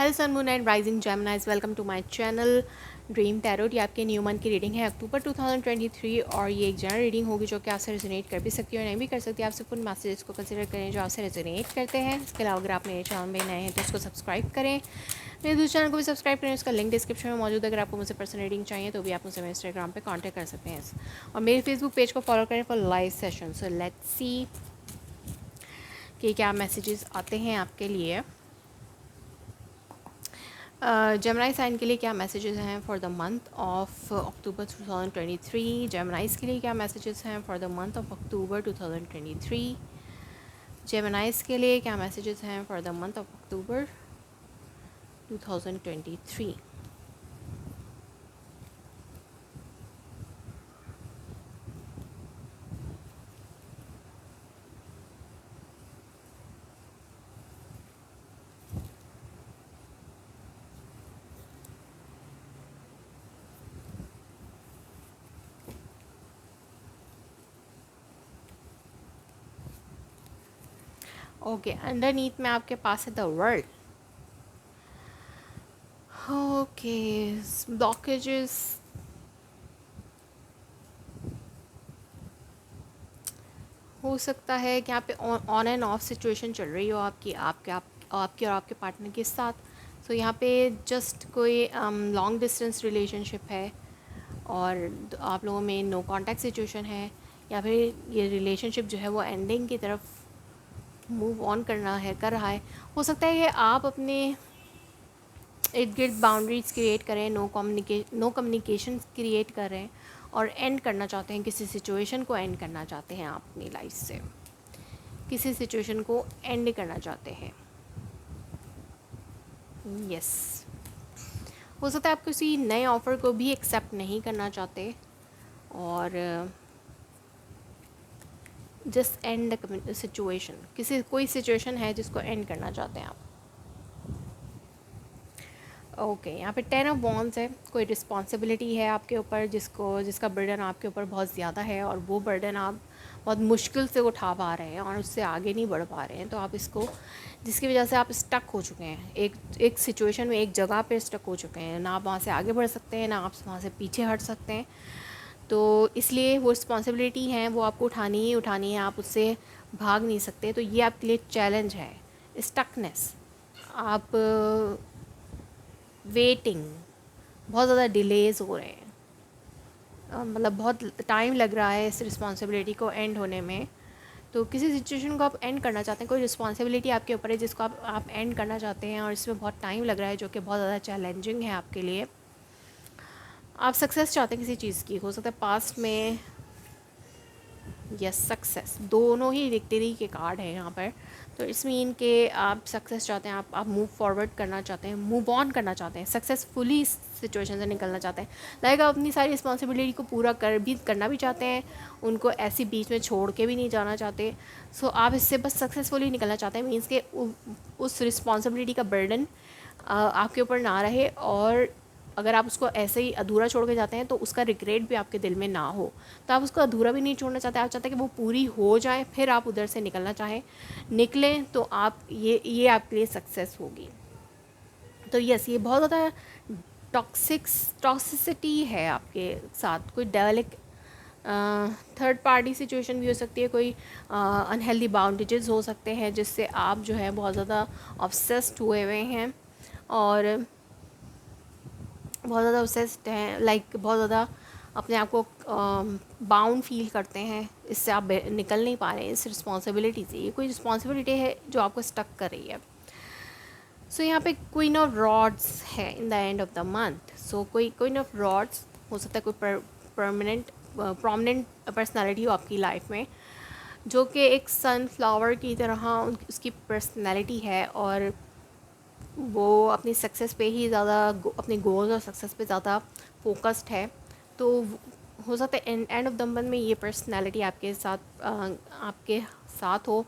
Hello sun moon and rising geminis, welcome to my channel dream tarot. ये आपके new month की reading है अक्टूबर 2023 और ये एक जनरल रीडिंग होगी जो कि आपसे रेजोनेट कर भी सकती है और नहीं भी कर सकती है। आप सिर्फ उन मैसेजेस को कंसिडर करें जो आपसे रेजोनेट करते हैं। इसके अलावा अगर आप मेरे चैनल में नए हैं तो उसको सब्सक्राइब करें, मेरे दूसरे चैनल को भी सब्सक्राइब करें। उसका लिंक डिस्क्रिप्शन में मौजूद है। अगर आपको मुझसे पर्सनल रीडिंग चाहिए तो भी आप मुझसे मेरे इंस्टाग्राम पर कॉन्टैक्ट कर सकते हैं और मेरे फेसबुक पेज को फॉलो करें for live session. So let's see कि क्या मैसेजेस आते हैं आपके लिए। जेमिनी साइन के लिए क्या मैसेजेस हैं for the month of October 2023। जेमिनाइज के लिए क्या मैसेजेस हैं for the month of October 2023। जेमिनाइज के लिए क्या मैसेजेस हैं for the month of October 2023। Okay, underneath में आपके पास है द वर्ल्ड। ओके, ब्लॉकेजेस हो सकता है कि यहाँ पे ऑन एंड ऑफ सिचुएशन चल रही हो आपकी और आपके पार्टनर के साथ। सो यहाँ पे जस्ट कोई लॉन्ग डिस्टेंस रिलेशनशिप है और आप लोगों में नो कांटेक्ट सिचुएशन है, या फिर ये रिलेशनशिप जो है वो एंडिंग की तरफ मूव ऑन कर रहा है। हो सकता है कि आप अपने इर्द गिर्द बाउंड्रीज क्रिएट करें, नो कम्युनिकेशन क्रिएट कर रहे हैं और एंड करना चाहते हैं, किसी सिचुएशन को एंड करना चाहते हैं। आप अपनी लाइफ से किसी सिचुएशन को एंड करना चाहते हैं। यस, हो सकता है आप किसी नए ऑफ़र को भी एक्सेप्ट नहीं करना चाहते और जस्ट एंड द सिचुएशन। कोई सिचुएशन है जिसको एंड करना चाहते हैं आप। ओके, यहाँ पे 10 ऑफ वॉन्ड्स है। कोई रिस्पॉन्सिबिलिटी है आपके ऊपर जिसका बर्डन आपके ऊपर बहुत ज़्यादा है और वो बर्डन आप बहुत मुश्किल से उठा पा रहे हैं और उससे आगे नहीं बढ़ पा रहे हैं। तो आप इसको, जिसकी वजह से आप स्टक हो चुके हैं एक सिचुएशन में, एक जगह पे स्टक हो चुके हैं। ना आप वहाँ से आगे बढ़ सकते हैं, ना आप वहाँ से पीछे हट सकते हैं। तो इसलिए वो रिस्पॉन्सिबिलिटी हैं, वो आपको उठानी है। आप उससे भाग नहीं सकते। तो ये आपके लिए चैलेंज है, स्टकनेस। आप वेटिंग, बहुत ज़्यादा डिलेज़ हो रहे हैं, मतलब बहुत टाइम लग रहा है इस रिस्पॉन्सिबिलिटी को एंड होने में। तो किसी सिचुएशन को आप एंड करना चाहते हैं, कोई रिस्पॉन्सिबिलिटी आपके ऊपर है जिसको आप एंड करना चाहते हैं और इसमें बहुत टाइम लग रहा है, जो कि बहुत ज़्यादा चैलेंजिंग है आपके लिए। आप सक्सेस चाहते हैं किसी चीज़ की, हो सकता है पास्ट में। यस, सक्सेस, दोनों ही विक्ट्री के कार्ड है यहाँ पर। तो इट्स मीन कि आप सक्सेस चाहते हैं, आप मूव फॉरवर्ड करना चाहते हैं, मूव ऑन करना चाहते हैं, सक्सेसफुली इस सिचुएशन से निकलना चाहते हैं। लाइक आप अपनी सारी रिस्पॉन्सिबिलिटी को पूरा करना भी चाहते हैं, उनको ऐसी बीच में छोड़ के भी नहीं जाना चाहते। सो आप इससे बस सक्सेसफुली निकलना चाहते हैं। मीन्स के उस रिस्पॉन्सिबिलिटी का बर्डन आपके ऊपर ना रहे, और अगर आप उसको ऐसे ही अधूरा छोड़ के जाते हैं तो उसका रिग्रेट भी आपके दिल में ना हो। तो आप उसको अधूरा भी नहीं छोड़ना चाहते, आप चाहते हैं कि वो पूरी हो जाए, फिर आप उधर से निकलें तो आप ये आपके लिए सक्सेस होगी। तो यस, ये बहुत ज़्यादा टॉक्सिसिटी है आपके साथ। कोई डेवलिक थर्ड पार्टी सिचुएशन भी हो सकती है, कोई अनहेल्दी बाउंडेजेस हो सकते हैं जिससे आप जो है बहुत ज़्यादा ऑब्सेस्ड हुए हैं और बहुत ज़्यादा ऑब्सेस्ड हैं। लाइक बहुत ज़्यादा अपने आप को बाउंड फील करते हैं, इससे आप निकल नहीं पा रहे हैं इस रिस्पॉन्सिबिलिटी से। ये कोई रिस्पॉन्सिबिलिटी है जो आपको स्टक कर रही है। सो यहाँ पे क्वीन ऑफ रॉड्स है in the end of the month. So कोई क्वीन ऑफ रॉड्स हो सकता है, कोई प्रोमिनेंट पर्सनालिटी हो आपकी लाइफ में, जो कि एक सनफ्लावर की तरह उसकी पर्सनालिटी है और वो अपनी सक्सेस पे ही ज़्यादा, अपने गोल्स और सक्सेस पे ज़्यादा फोकस्ड है। तो हो सकता है एंड ऑफ द मंथ में ये पर्सनैलिटी आपके साथ हो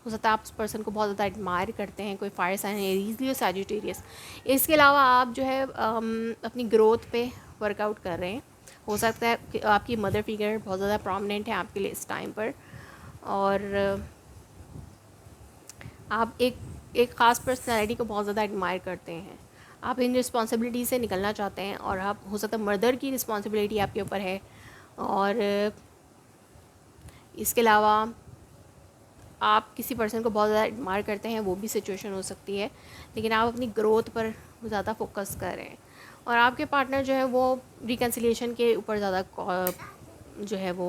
सकता है आप उस पर्सन को बहुत ज़्यादा एडमायर करते हैं, कोई फायर साइन है, लीजियो सैजिटेरियस। इसके अलावा आप जो है अपनी ग्रोथ पे वर्कआउट कर रहे हैं। हो सकता है कि आपकी मदर फिगर बहुत ज़्यादा प्रोमिनेंट है आपके लिए इस टाइम पर, और आप एक एक ख़ास पर्सनैलिटी को बहुत ज़्यादा एडमायर करते हैं, आप इन रिस्पॉन्सिबिलिटी से निकलना चाहते हैं, और आप हो सकता है मर्दर की रिस्पॉन्सिबिलिटी आपके ऊपर है, और इसके अलावा आप किसी पर्सन को बहुत ज़्यादा एडमायर करते हैं, वो भी सिचुएशन हो सकती है, लेकिन आप अपनी ग्रोथ पर ज़्यादा फोकस कर रहे हैं, और आपके पार्टनर जो है वो रिकन्सिलिएशन के ऊपर ज़्यादा जो है वो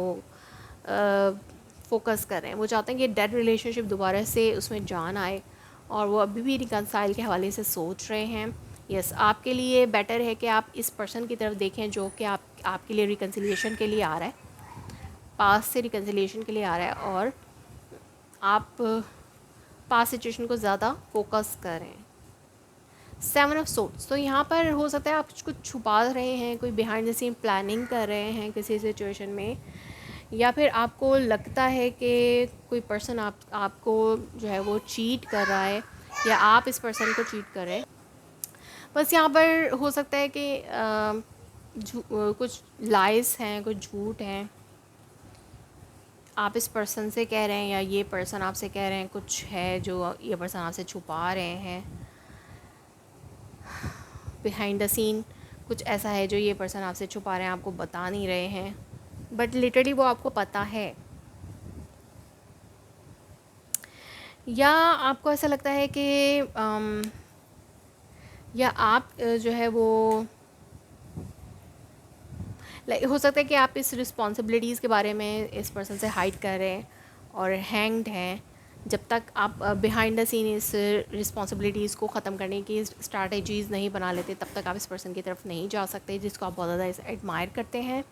फोकस कर रहे हैं। वो चाहते हैं कि डेड रिलेशनशिप दोबारा से उसमें जान आए, और वो अभी भी रिकन्साइल के हवाले से सोच रहे हैं। यस, आपके लिए बेटर है कि आप इस पर्सन की तरफ देखें जो कि आपके लिए रिकन्सिलिएशन के लिए आ रहा है, पास से रिकन्सिलिएशन के लिए आ रहा है, और आप पास सिचुएशन को ज़्यादा फोकस करें। 7 ऑफ सोर्ड्स, तो यहाँ पर हो सकता है आप कुछ छुपा रहे हैं, कोई बिहाइंड द सीन प्लानिंग कर रहे हैं किसी सिचुएशन में, या फिर आपको लगता है कि कोई पर्सन आपको जो है वो चीट कर रहा है, या आप इस पर्सन को चीट कर रहे हैं। बस यहाँ पर हो सकता है कि कुछ लाइज हैं, कुछ झूठ हैं, आप इस पर्सन से कह रहे हैं या ये पर्सन आपसे कह रहे हैं, कुछ है जो ये पर्सन आपसे छुपा रहे हैं। बिहाइंड द सीन कुछ ऐसा है जो ये पर्सन आपसे छुपा रहे हैं, आपको बता नहीं रहे हैं, बट लिटरली वो आपको पता है। या आपको ऐसा लगता है कि या आप जो है वो हो सकता है कि आप इस रिस्पॉन्सिबिलिटीज़ के बारे में इस पर्सन से हाइड कर रहे हैं और हैंग्ड हैं। जब तक आप बिहाइंड द सीन इस रिस्पॉन्सिबिलिटीज़ को ख़त्म करने की स्ट्रैटेजीज़ नहीं बना लेते, तब तक आप इस पर्सन की तरफ नहीं जा सकते जिसको आप बहुत ज़्यादा एडमायर करते हैं।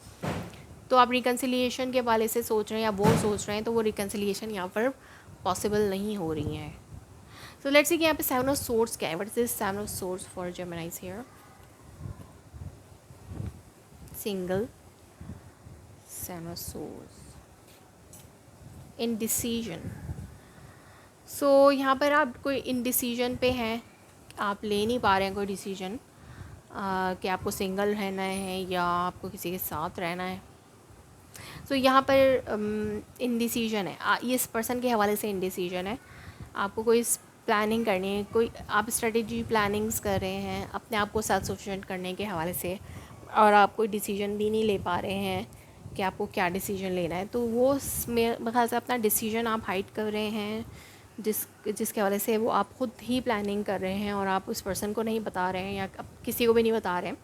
तो आप रिकन्सिलिएशन के हवाले से सोच रहे हैं या वो सोच रहे हैं, तो वो रिकन्सिलिएशन यहाँ पर पॉसिबल नहीं हो रही है। सो लेट्स सी कि यहाँ पे 7 ऑफ सोर्ड्स क्या है। What is this 7 of swords for Geminis here? Single, 7 of swords, indecision. So यहाँ पर आप कोई इनडिसीजन पे हैं, आप ले नहीं पा रहे हैं कोई डिसीजन कि आपको सिंगल रहना है या आपको किसी के साथ रहना है। सो यहाँ पर इनडिसीजन है, ये इस पर्सन के हवाले से इनडिसीजन है। आपको कोई प्लानिंग करनी है, कोई आप स्ट्रेटेजी प्लानिंग्स कर रहे हैं अपने आप को सेल्फ सफिशिएंट करने के हवाले से, और आप कोई डिसीजन भी नहीं ले पा रहे हैं कि आपको क्या डिसीजन लेना है। तो वो मेरे ख्याल से अपना डिसीजन आप हाइड कर रहे हैं, जिसके हवाले से वो आप ख़ुद ही प्लानिंग कर रहे हैं और आप उस पर्सन को नहीं बता रहे हैं या किसी को भी नहीं बता रहे हैं।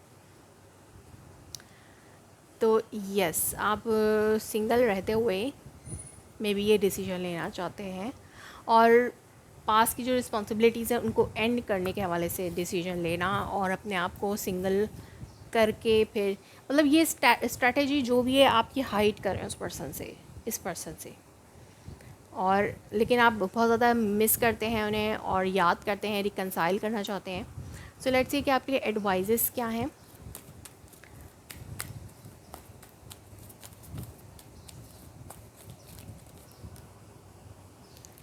तो यस, आप सिंगल रहते हुए मे बी ये डिसीजन लेना चाहते हैं, और पास की जो रिस्पॉन्सिबिलिटीज़ हैं उनको एंड करने के हवाले से डिसीजन लेना, और अपने आप को सिंगल करके फिर मतलब ये स्ट्रैटेजी जो भी है आप ये हाइड कर रहे हैं उस पर्सन से, इस पर्सन से, और लेकिन आप बहुत ज़्यादा मिस करते हैं उन्हें और याद करते हैं, रिकन्साइल करना चाहते हैं। सो लेट्स सी कि आपके लिए एडवाइजेस क्या हैं।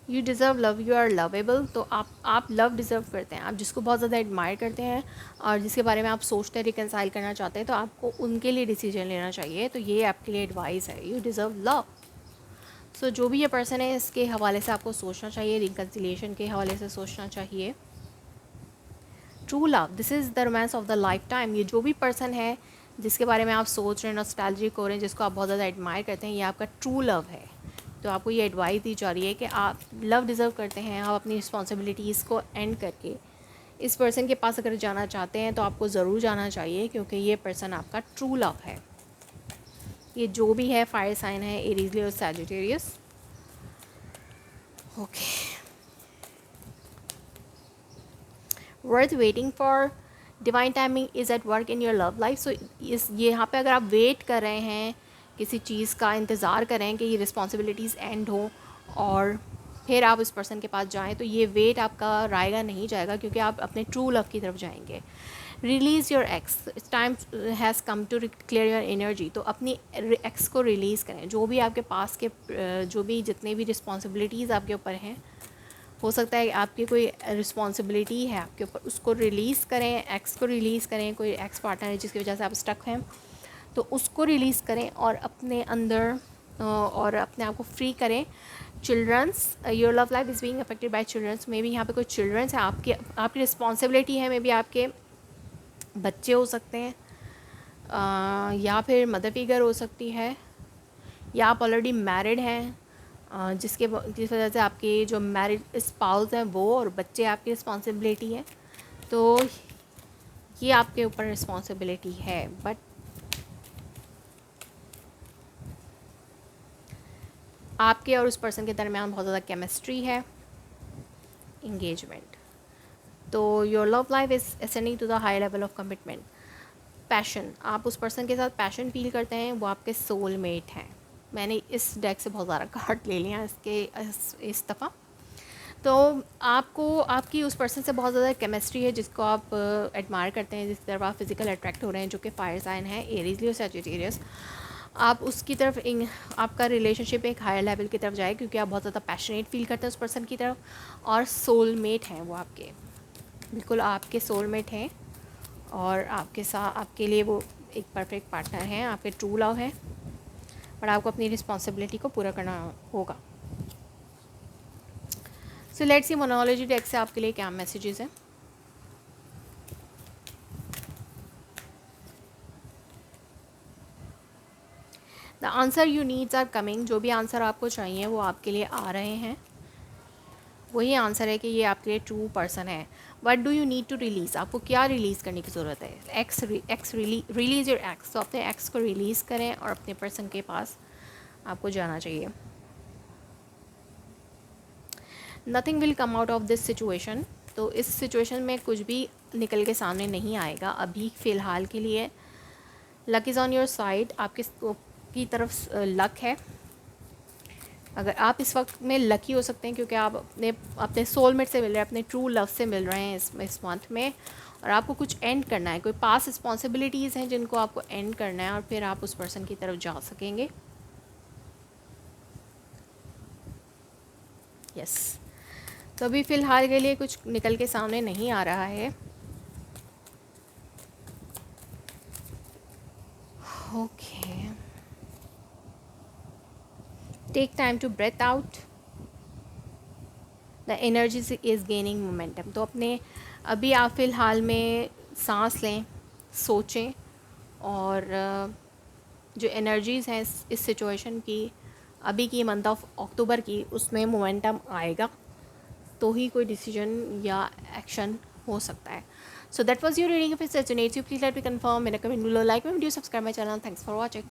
You deserve love, you are lovable. तो आप लव डिज़र्व करते हैं, आप जिसको बहुत ज़्यादा एडमायर करते हैं और जिसके बारे में आप सोचते हैं, रिकन्साइल करना चाहते हैं, तो आपको उनके लिए डिसीजन लेना चाहिए। तो ये आपके लिए एडवाइस है, यू डिज़र्व लव। सो जो भी ये पर्सन है इसके हवाले से आपको सोचना चाहिए, रिकन्सिलिएशन के हवाले से सोचना चाहिए। True love, this is the romance of the life time. ये जो भी पर्सन है जिसके बारे में आप सोच रहे हैं, नॉस्टैल्जिक हो रहे हैं, जिसको आप बहुत ज़्यादा एडमायर करते हैं, ये आपका ट्रू लव है। तो आपको ये एडवाइस दी जा रही है कि आप लव डिज़र्व करते हैं, आप अपनी रिस्पॉन्सिबिलिटीज़ को एंड करके इस पर्सन के पास अगर जाना चाहते हैं तो आपको ज़रूर जाना चाहिए, क्योंकि ये पर्सन आपका ट्रू लव है। ये जो भी है फायर साइन है, Aries, Leo, Sagittarius. Okay, worth waiting for, divine timing is at work in your love life. So इस यहाँ पे अगर आप वेट कर रहे हैं, किसी चीज़ का इंतज़ार करें कि ये रिस्पॉन्सिबिलिटीज़ एंड हो और फिर आप उस पर्सन के पास जाएं, तो ये वेट आपका रायगा नहीं जाएगा, क्योंकि आप अपने ट्रू लव की तरफ जाएंगे। Release your ex, time has come to clear your energy. तो अपनी एक्स को रिलीज़ करें, जो भी आपके पास के जो भी जितने भी रिस्पॉन्सिबिलिटीज़ आपके ऊपर हैं, हो सकता है आपकी कोई रिस्पॉन्सिबिलिटी है आपके ऊपर, उसको रिलीज़ करें, एक्स को रिलीज़ करें। कोई एक्स पार्टनर है जिसकी वजह से आप स्टक हैं, तो उसको रिलीज़ करें और अपने अंदर और अपने आप को फ्री करें। Childrens, your love life is being affected by childrens. May be यहाँ पे कोई चिल्ड्रंस है, आपकी रिस्पॉन्सिबिलिटी है, मे बी आपके बच्चे हो सकते हैं, या फिर मदर फिगर हो सकती है, या आप ऑलरेडी मैरिड हैं, जिस वजह से आपके जो मैरिड स्पाउस हैं वो और बच्चे आपकी रिस्पॉन्सिबिलिटी है। तो ये आपके ऊपर रिस्पॉन्सिबिलिटी है। बट आपके और उस पर्सन के दरमियान बहुत ज़्यादा केमिस्ट्री है, इंगेजमेंट। तो your love life is ascending to the high level of commitment. Passion, आप उस पर्सन के साथ पैशन फील करते हैं, वो आपके सोलमेट हैं। मैंने इस डेक से बहुत ज़्यादा कार्ड ले लिया इस दफ़ा। तो आपको आपकी उस पर्सन से बहुत ज़्यादा केमिस्ट्री है, जिसको आप एडमायर करते हैं, जिस तरफ आप फिज़िकल अट्रैक्ट हो रहे हैं, जो कि फायर साइन है, एरीज लियो सैजिटेरियस। आप उसकी तरफ आपका रिलेशनशिप एक हायर लेवल की तरफ जाए, क्योंकि आप बहुत ज़्यादा पैशनेट फील करते हैं उस पर्सन की तरफ। और सोलमेट हैं वो आपके, बिल्कुल आपके सोलमेट हैं, और आपके लिए वो एक परफेक्ट पार्टनर हैं, आपके ट्रू लव है। पर आपको अपनी रिस्पॉन्सिबिलिटी को पूरा करना होगा। सो लेट्स सी मोनोलॉजी डेक से आपके लिए क्या मैसेजेस हैं। The answer you needs are coming. जो भी आंसर आपको चाहिए वो आपके लिए आ रहे हैं। वही आंसर है कि ये आपके लिए ट्रू पर्सन है। What do you need to release, आपको क्या रिलीज़ करने की ज़रूरत है। Release your ex. तो अपने एक्स को रिलीज़ करें और अपने पर्सन के पास आपको जाना चाहिए। Nothing will come out of this situation. तो इस सिचुएशन में कुछ भी निकल के सामने नहीं आएगा अभी फ़िलहाल के लिए। Luck is on your side, आपके की तरफ लक है। अगर आप इस वक्त में लकी हो सकते हैं, क्योंकि आप अपने सोलमेट से मिल रहे हैं, अपने ट्रू लव से मिल रहे हैं इस मंथ में, और आपको कुछ एंड करना है। कोई पास रिस्पॉन्सिबिलिटीज़ हैं जिनको आपको एंड करना है, और फिर आप उस पर्सन की तरफ जा सकेंगे। यस। तो अभी फ़िलहाल के लिए कुछ निकल के सामने नहीं आ रहा है। Okay, take time to breathe out. The energy is gaining momentum. तो अपने अभी आप फ़िलहाल में सांस लें, सोचें, और जो एनर्जीज़ हैं इस सिचुएशन की, अभी की मंथ ऑफ अक्टूबर की, उसमें मोमेंटम आएगा तो ही कोई डिसीजन या एक्शन हो सकता है। So that was your reading. If it resonates you please let me confirm, मेरा comment below, like my video, subscribe my channel. Thanks for watching.